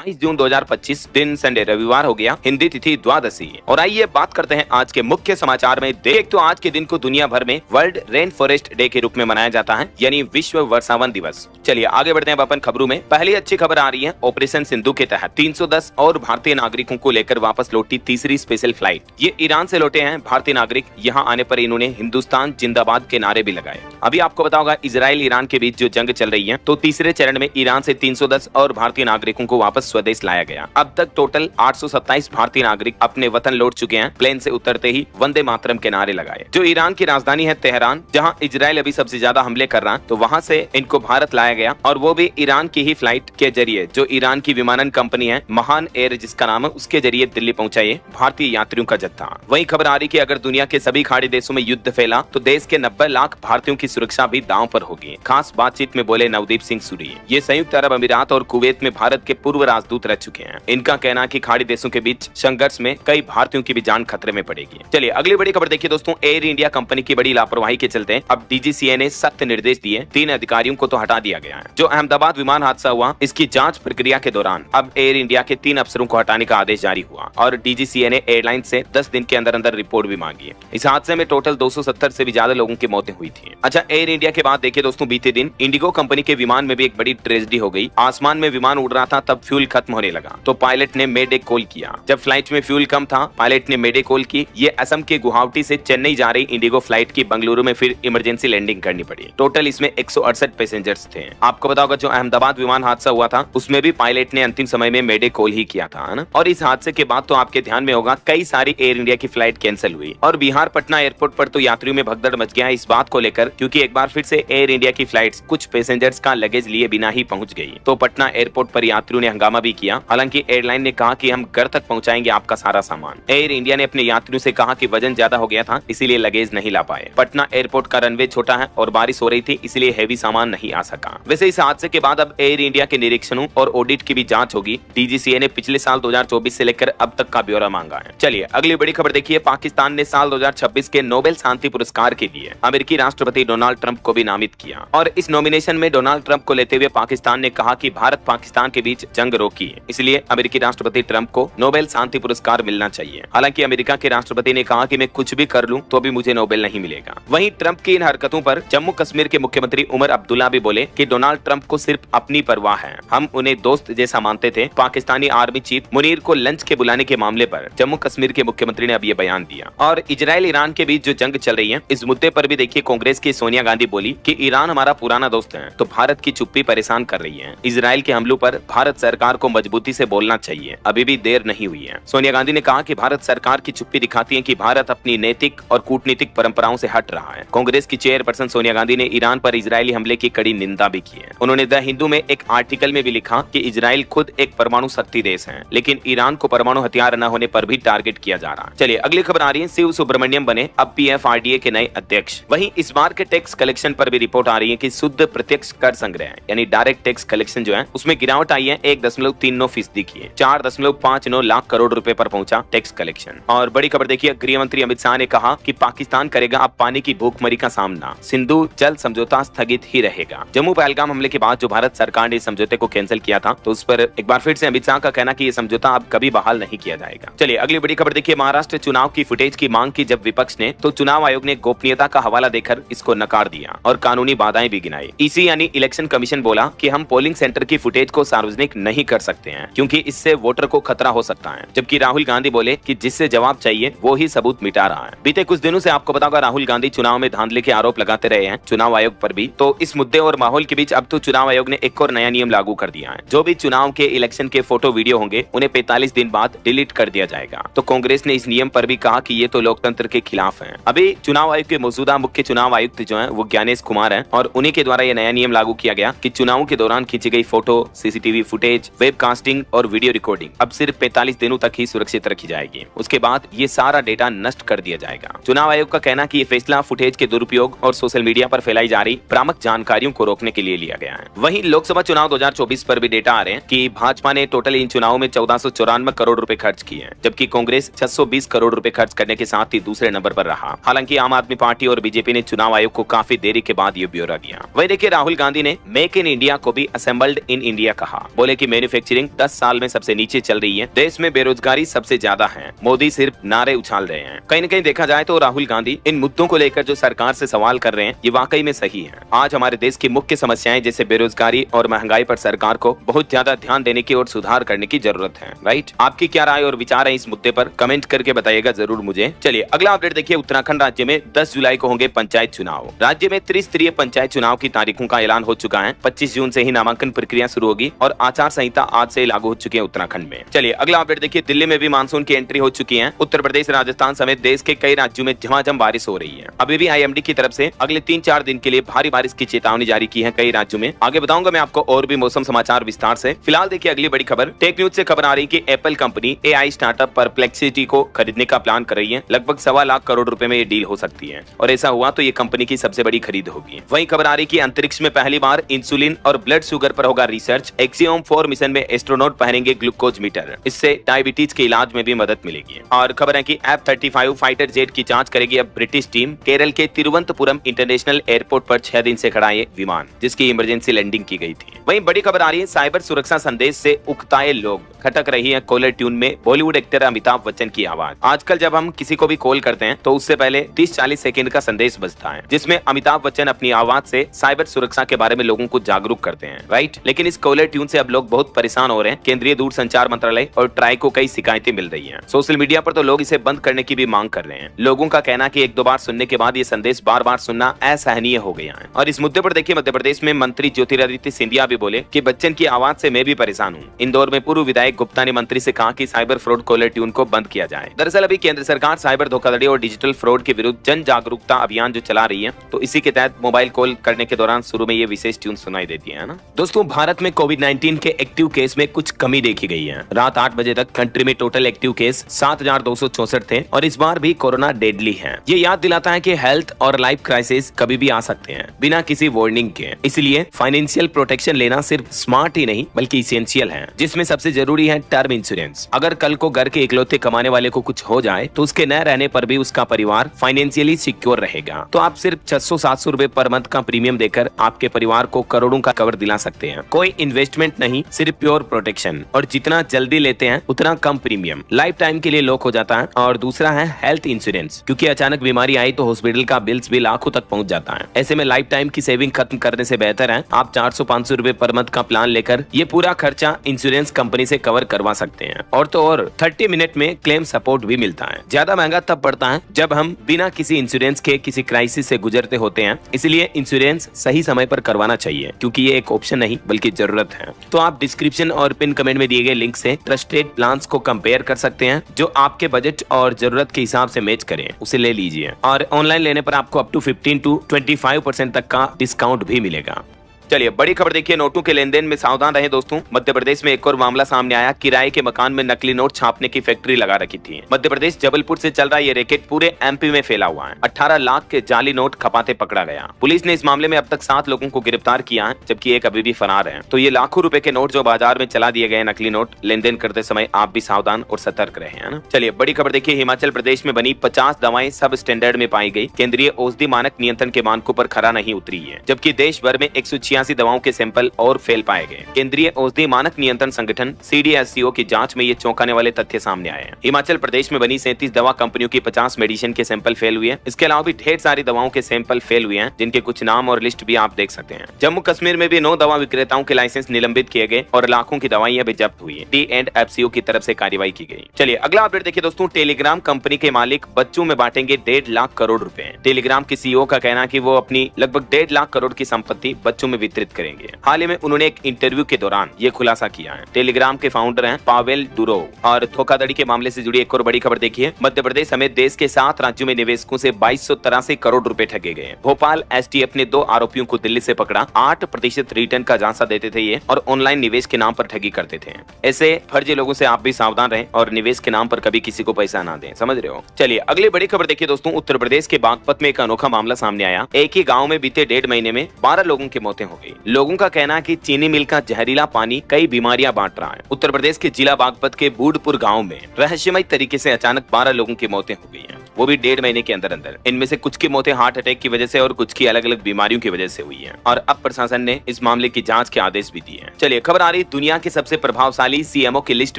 22 जून 2025 दिन संडे रविवार हो गया, हिंदी तिथि द्वादशी। और आइए बात करते हैं आज के मुख्य समाचार में। देख तो आज के दिन को दुनिया भर में वर्ल्ड रेन फॉरेस्ट डे के रूप में मनाया जाता है, यानी विश्व वर्षावन दिवस। चलिए आगे बढ़ते हैं अपन खबरों में। पहली अच्छी खबर आ रही है, ऑपरेशन सिंधु के तहत 310 और भारतीय नागरिकों को लेकर वापस लौटी तीसरी स्पेशल फ्लाइट। ये ईरान से लौटे हैं भारतीय नागरिक। यहाँ आने पर इन्होंने हिंदुस्तान जिंदाबाद के नारे भी लगाए। अभी आपको पता होगा इजराइल ईरान के बीच जो जंग चल रही है, तो तीसरे चरण में ईरान से 310 और भारतीय नागरिकों को वापस स्वदेश लाया गया। अब तक टोटल 827 भारतीय नागरिक अपने वतन लौट चुके हैं। प्लेन से उतरते ही वंदे मातरम के नारे लगाए। जो ईरान की राजधानी है तेहरान, जहां इजराइल अभी सबसे ज्यादा हमले कर रहा है, तो वहां से इनको भारत लाया गया, और वो भी ईरान की ही फ्लाइट के जरिए। जो ईरान की विमानन कंपनी है महान एयर जिसका नाम है, उसके जरिए दिल्ली पहुंचा ये भारतीय यात्रियों का जत्था। वही खबर आ रही कि अगर दुनिया के सभी खाड़ी देशों में युद्ध फैला तो देश के 90 लाख भारतीयों की सुरक्षा भी दांव पर होगी। खास बातचीत में बोले नवदीप सिंह सूरी। ये संयुक्त अरब अमीरात और कुवैत में भारत के पूर्व राजदूत रह चुके हैं। इनका कहना कि खाड़ी देशों के बीच संघर्ष में कई भारतीयों की भी जान खतरे में पड़ेगी। चलिए अगली बड़ी खबर देखिए दोस्तों। एयर इंडिया कंपनी की बड़ी लापरवाही के चलते अब डीजीसीए ने सख्त निर्देश दिए। 3 अधिकारियों को तो हटा दिया गया है। जो अहमदाबाद विमान हादसा हुआ, इसकी जांच प्रक्रिया के दौरान अब एयर इंडिया के 3 अफसरों को हटाने का आदेश जारी हुआ, और डीजीसीए ने एयरलाइन से 10 दिन के अंदर अंदर रिपोर्ट भी मांगी है। इस हादसे में टोटल 270 से भी ज्यादा लोगों की मौतें हुई थी। अच्छा, एयर इंडिया के बाद देखिए दोस्तों, बीते दिन इंडिगो कंपनी के विमान में भी एक बड़ी ट्रेजेडी हो गई। आसमान में विमान उड़ रहा था, तब फ्यूल खत्म होने लगा, तो पायलट ने मेडे कॉल किया। जब फ्लाइट में फ्यूल कम था, पायलट ने मेडे कॉल की। ये असम के गुवाहाटी से चेन्नई जा रही इंडिगो फ्लाइट की बंगलुरु में फिर इमरजेंसी लैंडिंग करनी पड़ी। टोटल इसमें 168 पैसेंजर्स थे। आपको पता होगा जो अहमदाबाद विमान हादसा हुआ था, उसमें भी पायलट ने अंतिम समय में मेडे कॉल ही किया था, है ना। और इस हादसे के बाद तो आपके ध्यान में होगा कई सारी एयर इंडिया की फ्लाइट कैंसिल हुई, और बिहार पटना एयरपोर्ट पर तो यात्रियों में भगदड़ मच गया इस बात को लेकर, क्योंकि एक बार फिर से एयर इंडिया की फ्लाइट्स कुछ पैसेंजर्स का लगेज लिए बिना ही पहुंच गई। तो पटना एयरपोर्ट पर यात्रियों ने हंगामा भी किया। हालांकि एयरलाइन ने कहा कि हम घर तक पहुंचाएंगे आपका सारा सामान। एयर इंडिया ने अपने यात्रियों से कहा कि वजन ज्यादा हो गया था, इसीलिए लगेज नहीं ला पाए। पटना एयरपोर्ट का रनवे छोटा है और बारिश हो रही थी, इसलिए हैवी सामान नहीं आ सका। वैसे इस हादसे के बाद अब एयर इंडिया के निरीक्षणों और ऑडिट की भी जांच होगी। डीजीसीए ने पिछले साल 2024 से लेकर अब तक का ब्यौरा मांगा है। चलिए अगली बड़ी खबर देखिए। पाकिस्तान ने साल 2026 के नोबेल शांति पुरस्कार के लिए अमेरिकी राष्ट्रपति डोनाल्ड ट्रंप को भी नामित किया, और इस नॉमिनेशन में डोनाल्ड ट्रंप को लेते हुए पाकिस्तान ने कहा कि भारत पाकिस्तान के बीच जंग रोकी, इसलिए अमेरिकी राष्ट्रपति ट्रंप को नोबेल शांति पुरस्कार मिलना चाहिए। हालांकि अमेरिका के राष्ट्रपति ने कहा कि मैं कुछ भी कर लूं तो भी मुझे नोबेल नहीं मिलेगा। वहीं ट्रंप की इन हरकतों पर जम्मू कश्मीर के मुख्यमंत्री उमर अब्दुल्ला भी बोले कि डोनाल्ड ट्रंप को सिर्फ अपनी परवाह है, हम उन्हें दोस्त जैसा मानते थे। पाकिस्तानी आर्मी चीफ मुनीर को लंच के बुलाने के मामले पर जम्मू कश्मीर के मुख्यमंत्री ने अब ये बयान दिया। और इजराइल ईरान के बीच जो जंग चल रही है, इस मुद्दे पर भी देखिए कांग्रेस की सोनिया गांधी बोली कि ईरान हमारा पुराना दोस्त है, तो भारत की चुप्पी परेशान कर रही है। इजराइल के हमलों पर भारत सरकार को मजबूती से बोलना चाहिए, अभी भी देर नहीं हुई है। सोनिया गांधी ने कहा कि भारत सरकार की चुप्पी दिखाती है कि भारत अपनी नैतिक और कूटनीतिक परंपराओं से हट रहा है। कांग्रेस की चेयरपर्सन सोनिया गांधी ने ईरान पर इजरायली हमले की कड़ी निंदा भी की है। उन्होंने द हिंदू में एक आर्टिकल में भी लिखा कि इजराइल खुद एक परमाणु शक्ति देश है, लेकिन ईरान को परमाणु हथियार न होने पर भी टारगेट किया जा रहा है। चलिए अगली खबर आ रही है। शिव सुब्रमण्यम बने अब पीएफआरडीए के नए अध्यक्ष। वहीं इस बार के टैक्स कलेक्शन पर भी रिपोर्ट आ रही है कि शुद्ध प्रत्यक्ष कर संग्रह यानी डायरेक्ट टैक्स कलेक्शन जो है, उसमें गिरावट आई है। 1.39% की है। 4.59 लाख करोड़ रुपए पर पहुंचा टैक्स कलेक्शन। और बड़ी खबर देखिए, गृह मंत्री अमित शाह ने कहा कि पाकिस्तान करेगा अब पानी की भूखमरी का सामना, सिंधु जल समझौता स्थगित ही रहेगा। जम्मू पहलगाम हमले के बाद जो भारत सरकार ने इस समझौते को कैंसिल किया था, तो उस पर एक बार फिर से अमित शाह का कहना कि ये समझौता अब कभी बहाल नहीं किया जाएगा। चलिए अगली बड़ी खबर देखिए। महाराष्ट्र चुनाव की फुटेज की मांग की जब विपक्ष ने, तो चुनाव आयोग ने गोपनीयता का हवाला देकर इसको नकार दिया और कानूनी बाधाएं भी गिनाई। ईसी यानी इलेक्शन कमीशन बोला कि हम पोलिंग सेंटर की फुटेज को सार्वजनिक नहीं कर सकते हैं, क्योंकि इससे वोटर को खतरा हो सकता है। जबकि राहुल गांधी बोले कि जिससे जवाब चाहिए वो ही सबूत मिटा रहा है। बीते कुछ दिनों से आपको पता होगा राहुल गांधी चुनाव में धांधली के आरोप लगाते रहे हैं चुनाव आयोग पर भी। तो इस मुद्दे और माहौल के बीच अब तो चुनाव आयोग ने एक और नया नियम लागू कर दिया है। जो भी चुनाव के इलेक्शन के फोटो वीडियो होंगे, उन्हें 45 दिन बाद डिलीट कर दिया जाएगा। तो कांग्रेस ने इस नियम पर भी कहा कि ये तो लोकतंत्र के खिलाफ है। अभी चुनाव आयोग के मौजूदा मुख्य चुनाव आयुक्त जो है वो ज्ञानेश कुमार है, और उन्हीं के द्वारा ये नया नियम लागू किया गया कि चुनाव के दौरान खींची गई फोटो, सीसीटीवी फुटेज, वेबकास्टिंग और वीडियो रिकॉर्डिंग अब सिर्फ 45 दिनों तक ही सुरक्षित रखी जाएगी। उसके बाद ये सारा डेटा नष्ट कर दिया जाएगा। चुनाव आयोग का कहना कि ये फैसला फुटेज के दुरुपयोग और सोशल मीडिया पर फैलाई जा रही भ्रामक जानकारियों को रोकने के लिए लिया गया है। वहीं लोकसभा चुनाव 2024 पर भी डेटा आ रहे हैं कि भाजपा ने टोटल इन चुनावों में 1494 करोड़ रुपए खर्च किए, जबकि कांग्रेस 620 करोड़ रुपए खर्च करने के साथ ही दूसरे नंबर पर रहा। हालांकि आम आदमी पार्टी और बीजेपी ने चुनाव आयोग को काफी देरी के बाद ये ब्यौरा दिया। वही देखिए राहुल गांधी ने मेक इन इंडिया को भी असेंबल्ड इन इंडिया कहा। बोले कि मैन्युफैक्चरिंग 10 साल में सबसे नीचे चल रही है। देश में बेरोजगारी सबसे ज्यादा है। मोदी सिर्फ नारे उछाल रहे हैं। कहीं न कहीं देखा जाए तो राहुल गांधी इन मुद्दों को लेकर जो सरकार से सवाल कर रहे हैं ये वाकई में सही है। आज हमारे देश की मुख्य समस्याएं जैसे बेरोजगारी और महंगाई पर सरकार को बहुत ज्यादा ध्यान देने की और सुधार करने की जरूरत है। राइट, आपकी क्या राय और विचार है इस मुद्दे पर कमेंट करके बताइएगा जरूर मुझे। चलिए अगला अपडेट देखिए। उत्तराखंड राज्य में 10 जुलाई को होंगे पंचायत चुनाव। राज्य में त्रिस्तरीय पंचायत चुनाव की तारीखों का ऐलान हो चुका है। 25 जून से ही नामांकन प्रक्रिया शुरू होगी और आचार संहिता आज से लागू हो चुकी है उत्तराखंड में। चलिए अगला अपडेट देखिए। दिल्ली में भी मानसून की एंट्री हो चुकी है। उत्तर प्रदेश, राजस्थान समेत देश के कई राज्यों में झमाझम बारिश हो रही है। अभी भी IMD की तरफ से अगले 3-4 दिन के लिए भारी बारिश की चेतावनी जारी की है कई राज्यों में। आगे बताऊंगा मैं आपको और भी मौसम समाचार विस्तार से। फिलहाल देखिए अगली बड़ी खबर। टेक न्यूज से खबर आ रही है कि Apple company AI startup perplexity को खरीदने का प्लान कर रही है। लगभग 1.25 लाख करोड़ रुपए में ये डील हो सकती है और ऐसा हुआ तो ये कंपनी की सबसे बड़ी खरीद होगी। वहीं खबर आ रही कि अंतरिक्ष में पहली बार इंसुलिन और ब्लड शुगर पर होगा रिसर्च। एक्सियोम 4 मिशन में एस्ट्रोनॉट पहनेंगे ग्लूकोज मीटर। इससे डायबिटीज के इलाज में भी मदद मिलेगी। और खबर है कि F-35 फाइटर जेट की जांच करेगी अब ब्रिटिश टीम। केरल के तिरुवनंतपुरम इंटरनेशनल एयरपोर्ट पर 6 दिन से खड़ा ये विमान, जिसकी इमरजेंसी लैंडिंग की गई थी। वहीं बड़ी खबर आ रही है साइबर सुरक्षा संदेश से उकताए लोग। खटक रही है कॉलर ट्यून में बॉलीवुड एक्टर अमिताभ बच्चन की आवाज। आजकल जब हम किसी को भी कॉल करते हैं तो उससे पहले 30-40 सेकंड का संदेश बजता है, जिसमें अमिताभ बच्चन अपनी आवाज से साइबर सुरक्षा के बारे में लोगों को जागरूक करते हैं। राइट, लेकिन इस कॉलर ट्यून से अब लोग बहुत परेशान हो रहे हैं। केंद्रीय दूरसंचार मंत्रालय और ट्राई को कई शिकायतें मिल रही है। सोशल मीडिया पर तो लोग इसे बंद करने की भी मांग कर रहे हैं। लोगों का कहना कि 1-2 बार सुनने के बाद ये संदेश बार-बार सुनना असहनीय हो गया है। और इस मुद्दे पर देखिए मध्य प्रदेश में मंत्री ज्योतिरादित्य सिंधिया भी बोले कि बच्चन की आवाज से मैं भी परेशान हूँ। इंदौर में पूर्व विधायक गुप्ता ने मंत्री से कहा कि साइबर फ्रॉड कॉलर ट्यून को बंद किया जाए। दरअसल अभी केंद्र सरकार साइबर धोखाधड़ी और डिजिटल फ्रॉड के विरुद्ध जन जागरूकता अभियान जो चला रही है, तो इसी के तहत मोबाइल कॉल करने के दौरान शुरू में ये विशेष ट्यून सुनाई देती है ना। दोस्तों, भारत में कोविड-19 के एक्टिव केस में कुछ कमी देखी गई है। रात 8 बजे तक कंट्री में टोटल एक्टिव केस 7,264 थे और इस बार भी कोरोना डेडली है। ये याद दिलाता है कि हेल्थ और लाइफ क्राइसिस कभी भी आ सकते हैं बिना किसी वार्निंग के। इसलिए फाइनेंशियल प्रोटेक्शन लेना सिर्फ स्मार्ट ही नहीं बल्कि इसेंशियल है, जिसमें सबसे जरूरी है टर्म इंश्योरेंस। अगर कल को घर के इकलौते कमाने वाले को कुछ हो जाए तो उसके न रहने पर भी उसका परिवार फाइनेंशियली सिक्योर रहेगा। तो आप सिर्फ 600-700 रुपए पर मंथ का प्रीमियम देकर आपके परिवार को करोड़ों का कवर दिला सकते हैं। कोई इन्वेस्टमेंट नहीं, सिर्फ प्योर प्रोटेक्शन। और जितना जल्दी लेते हैं उतना कम प्रीमियम लाइफ टाइम के लिए लॉक हो जाता है। और दूसरा है हेल्थ इंश्योरेंस, क्योंकि अचानक बीमारी आई तो हॉस्पिटल का बिल्स भी लाखों तक पहुंच जाता है। ऐसे में लाइफ टाइम की सेविंग खत्म करने से बेहतर है आप 400-500 रुपए पर मंथ का प्लान लेकर ये पूरा खर्चा इंश्योरेंस कंपनी से कवर करवा सकते हैं। और तो और 30 मिनट में क्लेम सपोर्ट भी मिलता है। ज्यादा महंगा तब पड़ता है जब हम बिना किसी इंश्योरेंस के किसी क्राइसिस से गुजरते होते हैं। इसलिए इंश्योरेंस सही समय पर करवाना चाहिए, क्योंकि ये एक ऑप्शन नहीं बल्कि जरूरत है। तो आप डिस्क्रिप्शन और पिन कमेंट में दिए गए लिंक से ट्रस्टेड प्लान्स को कंपेयर कर सकते हैं जो आपके बजट और जरूरत के हिसाब से मैच करें, उसे ले लीजिए। और ऑनलाइन लेने पर आपको अप टू 15-25% तक का डिस्काउंट भी मिलेगा। चलिए बड़ी खबर देखिए। नोटों के लेन देन में सावधान रहे दोस्तों। मध्य प्रदेश में एक और मामला सामने आया। किराए के मकान में नकली नोट छापने की फैक्ट्री लगा रखी थी। मध्य प्रदेश जबलपुर से चल रहा ये रैकेट पूरे MP में फैला हुआ है। 18 लाख के जाली नोट खपाते पकड़ा गया। पुलिस ने इस मामले में अब तक 7 लोगों को गिरफ्तार किया है, जबकि एक अभी भी फरार है। तो ये लाखों रुपए के नोट जो बाजार में चला दिए गए नकली नोट, लेन देन करते समय आप भी सावधान और सतर्क रहे, है ना। चलिए बड़ी खबर देखिए। हिमाचल प्रदेश में बनी 50 दवाएं सब स्टैंडर्ड में पाई गई। केंद्रीय औषधि मानक नियंत्रण के मानकों पर खरा नहीं उतरी है, जबकि देश भर में 186 दवाओं के सैंपल और फेल पाए गए। केंद्रीय औषधि मानक नियंत्रण संगठन CDSCO की जांच में ये चौंकाने वाले तथ्य सामने आए हैं। हिमाचल प्रदेश में बनी 37 दवा कंपनियों की 50 मेडिसिन के सैंपल फेल हुए हैं। इसके अलावा भी ढेर सारी दवाओं के सैंपल फेल हुए हैं, जिनके कुछ नाम और लिस्ट भी आप देख सकते हैं। जम्मू कश्मीर में भी 9 दवा विक्रेताओं के लाइसेंस निलंबित किए गए और लाखों की दवाइयां भी जब्त हुई। D&FCO की तरफ से कार्रवाई की गई। चलिए अगला अपडेट देखिए दोस्तों। टेलीग्राम कंपनी के मालिक बच्चों में बांटेंगे 1.5 लाख करोड़ रुपए। टेलीग्राम के CEO का कहना है कि वो अपनी लगभग 1.5 लाख करोड़ की संपत्ति बच्चों में वितरित करेंगे। हाल ही में उन्होंने एक इंटरव्यू के दौरान ये खुलासा किया है। टेलीग्राम के फाउंडर हैं पावेल डुरोव। और धोखाधड़ी के मामले से जुड़ी एक और बड़ी खबर देखिए। मध्य प्रदेश समेत देश के 7 राज्यों में निवेशकों से 2283 करोड़ रुपए ठगे गए। भोपाल STF ने 2 आरोपियों को दिल्ली से पकड़ा। 8% रिटर्न का झांसा देते थे ये और ऑनलाइन निवेश के नाम पर ठगी करते थे। ऐसे फर्जी लोगों से आप भी सावधान रहें और निवेश के नाम पर कभी किसी को पैसा ना दें, समझ रहे हो। चलिए अगली बड़ी खबर देखिए दोस्तों। उत्तर प्रदेश के बागपत में एक अनोखा मामला सामने आया। एक ही गाँव में बीते 1.5 महीने में 12 लोगों की मौतें हो हो गई। लोगों का कहना है कि चीनी मिल का जहरीला पानी कई बीमारियां बांट रहा है। उत्तर प्रदेश के जिला बागपत के बूढ़पुर गांव में रहस्यमय तरीके से अचानक 12 लोगों की मौतें हो गई हैं, वो भी 1.5 महीने के अंदर अंदर। इनमें से कुछ की मौतें हार्ट अटैक की वजह से और कुछ की अलग अलग बीमारियों की वजह से हुई है और अब प्रशासन ने इस मामले की जांच के आदेश भी दिए हैं। चलिए खबर आ रही, दुनिया के सबसे प्रभावशाली सीएमओ की लिस्ट